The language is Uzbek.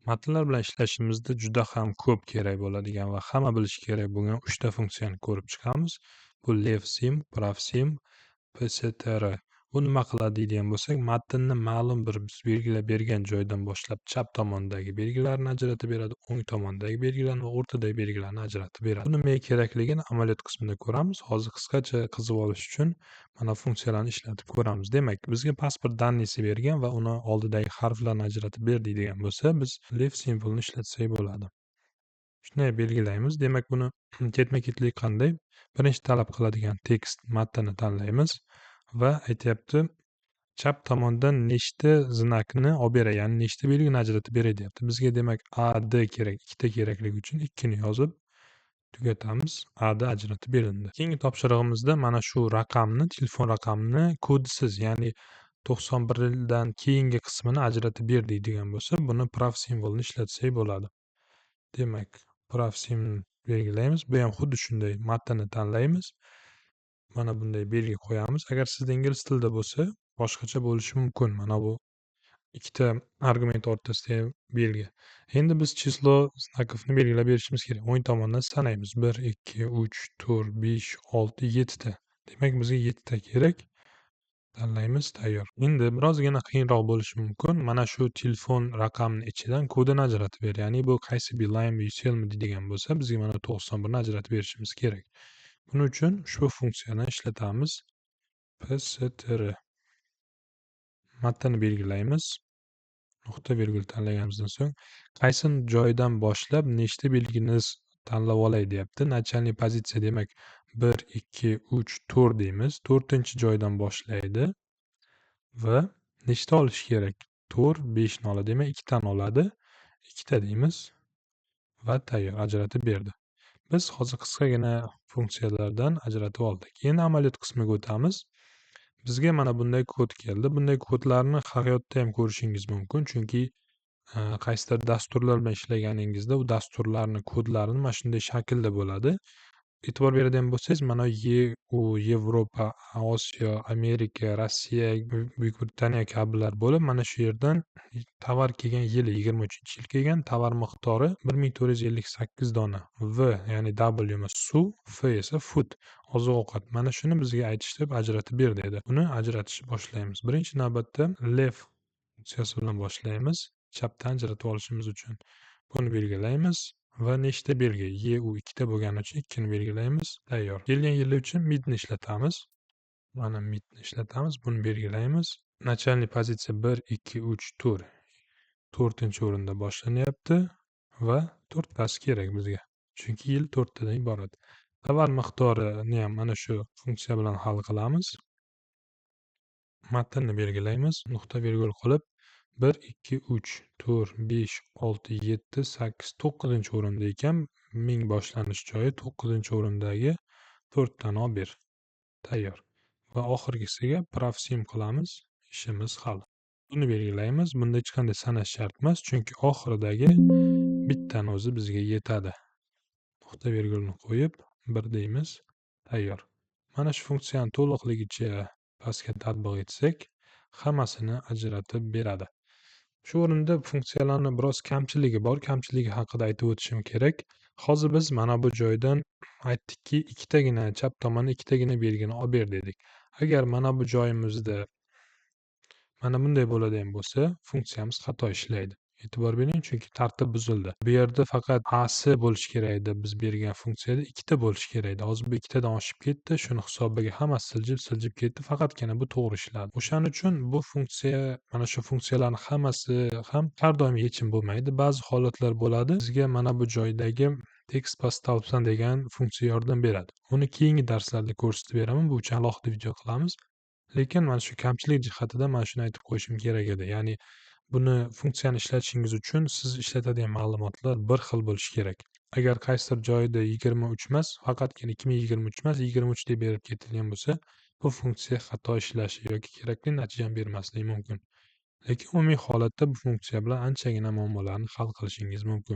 Matnlar bilan ishlashimizda juda ham ko'p kerak bo'ladigan va hamma bilishi kerak bo'lgan 3 ta funksiyani ko'rib chiqamiz. Bu levsim, pravsim, pstr. Bu nima qiladi deydigan bo'lsak, matnni ma'lum bir biz belgilab bergan joydan boshlab chap tomondagi belgilarni ajratib beradi, o'ng tomondagi belgilarni va o'rtadagi belgilarni ajratib beradi. Bu nimaga kerakligini amaliyot qismida ko'ramiz. Hozir qisqacha qizib olish uchun mana funksiyalarni ishlatib ko'ramiz. Demak, bizga pasport danisi bergan va uni oldidagi harflarni ajratib ber deydigan bo'lsa, biz lev simvolini ishlatsak bo'ladi. Shunday belgilaymiz. Demak, buni ketma-ketlik qanday? Birinchi talab qiladigan tekst matnni tanlaymiz va aytyapti, chap tomondan nechta znakni olib beray, ya'ni nechta belgini ajratib beray deyapti. Bizga demak AD kerak, ikkita kerakligi uchun 2 ni yozib tugatamiz. AD ajratib berildi. Keyingi topshirig'imizda mana shu raqamni, telefon raqamini kodsiz, ya'ni 91 dan keyingi qismini ajratib ber deydigan bo'lsa, buni prav simvolini ishlatsak bo'ladi. Demak, prav simni belgilaymiz. Bu ham xuddi shunday matnni tanlaymiz. Mana bunday belgi qo'yamiz. Agar sizda ingliz tilida bo'lsa, boshqacha bo'lishi mumkin. Mana bu ikkita argument o'rtasidagi belgi. Endi biz chislo znakovni belgilab berishimiz kerak. O'ng tomondan sanaymiz. 1, 2, 3, 4, 5, 6, 7 ta. Demak, bizga 7 ta kerak. Tanlaymiz, tayyor. Endi birozgina qiyinroq bo'lishi mumkin. Mana shu telefon raqamini ichidan kodini ajratib ber. Ya'ni bu qaysi Beeline, Ucellmi deydigan bo'lsa, bizga mana 91 ni ajratib berishimiz kerak. Buning uchun ushbu funksiyani ishlatamiz. pstr. Matnni belgilaymiz. Nuqta virgul tanlaganimizdan so'ng qaysi joydan boshlab nechta belgini tanlab olay deyapti. Начальный pozitsiya demak 1, 2, 3, 4 deymiz. 4-joydan boshlaydi va nechta olishi kerak? 4, 5 ni oladi. Demak, 2 tani oladi. 2 ta deymiz va tayyor, ajratib berdi. Biz hozir qisqagina funksiyalardan ajratib oldik. Endi amaliyot qismiga o'tamiz. Bizga mana bunday kod keldi. Bunday kodlarni hayotda ham ko'rishingiz mumkin, chunki qaysidir dasturlar bilan ishlaganingizda u dasturlarni kodlarini mana shunday shaklda bo'ladi. E'tibor beradigan bo'lsangiz, mana EU, Yevropa, Osiyo, Amerika, Rossiya, Buyuk Britaniya kabilar bo'lib, mana shu yerdan tovar kelgan yili 23-yil kelgan, tovar miqdori 1458 dona. V ya'ni W emas suv, F esa food, oziq-ovqat. Mana shuni bizga aytishdi, ajratib ber dedi. Buni ajratishni boshlaymiz. Birinchi navbatda lev funksiyasi bilan boshlaymiz. Chapdan ajratib olishimiz uchun buni belgilaymiz va nechta belgi EU 2 ta bo'lgani uchun 2 ni belgilaymiz. Tayyor. Kelgan yili uchun midni ishlatamiz. Mana midni ishlatamiz. Buni belgilaymiz. Начальный pozitsiya 1, 2, 3, 4. 4-o'rinda boshlanyapti va 4 tasi kerak bizga. Chunki yil 4 tadan iborat. Tovar miqdorini ham mana shu funksiya bilan hal qilamiz. Matnni belgilaymiz. Nuqta virgul qilib 1, 2, 3, 4, 5, 6, 7, 8, 9-o'rinda ekan, ming boshlanish joyi 9-o'rindagi 4 tani olib ber. Tayyor. Va oxirgisiga prav sim qilamiz. Ishimiz hal. Buni belgilaymiz. Bunda hech qanday sanash shart emas, chunki oxiridagi bittani o'zi bizga yetadi. Nuqta virgulni qo'yib 1 deymiz. Tayyor. Mana shu funksiyani to'liqligicha pastga tatbiq etsak, hammasini ajratib beradi. Shu o'rinda funksiyalarni biroz kamchiligi bor. Kamchiligi haqida aytib o'tishim kerak. Hozir biz mana bu joydan aytdikki, ikkitagina chap tomonda ikkitagina belgini olib ber dedik. Agar mana bu joyimizda mana bunday bo'ladigan bo'lsa, funksiyamiz xato ishlaydi. E'tibor bering, chunki tartib buzildi. Bu yerda faqat A'si bo'lishi kerak edi. Biz bergan funksiyada ikkita bo'lishi kerak edi. Hozir bu ikkitadan oshib ketdi. Shuni hisobiga hammasi siljib ketdi. Faqatgina bu to'g'ri ishladi. O'shaning uchun bu funksiya, mana shu funksiyalarning hammasi ham har doim yechim bo'lmaydi. Ba'zi holatlar bo'ladi. Sizga mana bu joydagi tekst поставлен degan funksiya yordam beradi. Uni keyingi darslarda ko'rsatib beraman. Bu uchun alohida video qilamiz. Lekin mana shu kamchilik jihatidan mana shuni aytib qo'yishim kerak edi. Ya'ni buni funksiyani ishlatishingiz uchun siz ishlatadigan ma'lumotlar bir xil bo'lishi kerak. Agar qaysidir joyda 23 emas, faqatgina 2023 emas, 23 deb berib ketilgan bo'lsa, bu funksiya xato ishlashi yoki kerakli natijani bermasligi mumkin. Lekin umumiy holatda bu funksiya bilan anchagina muammolarni hal qilishingiz mumkin.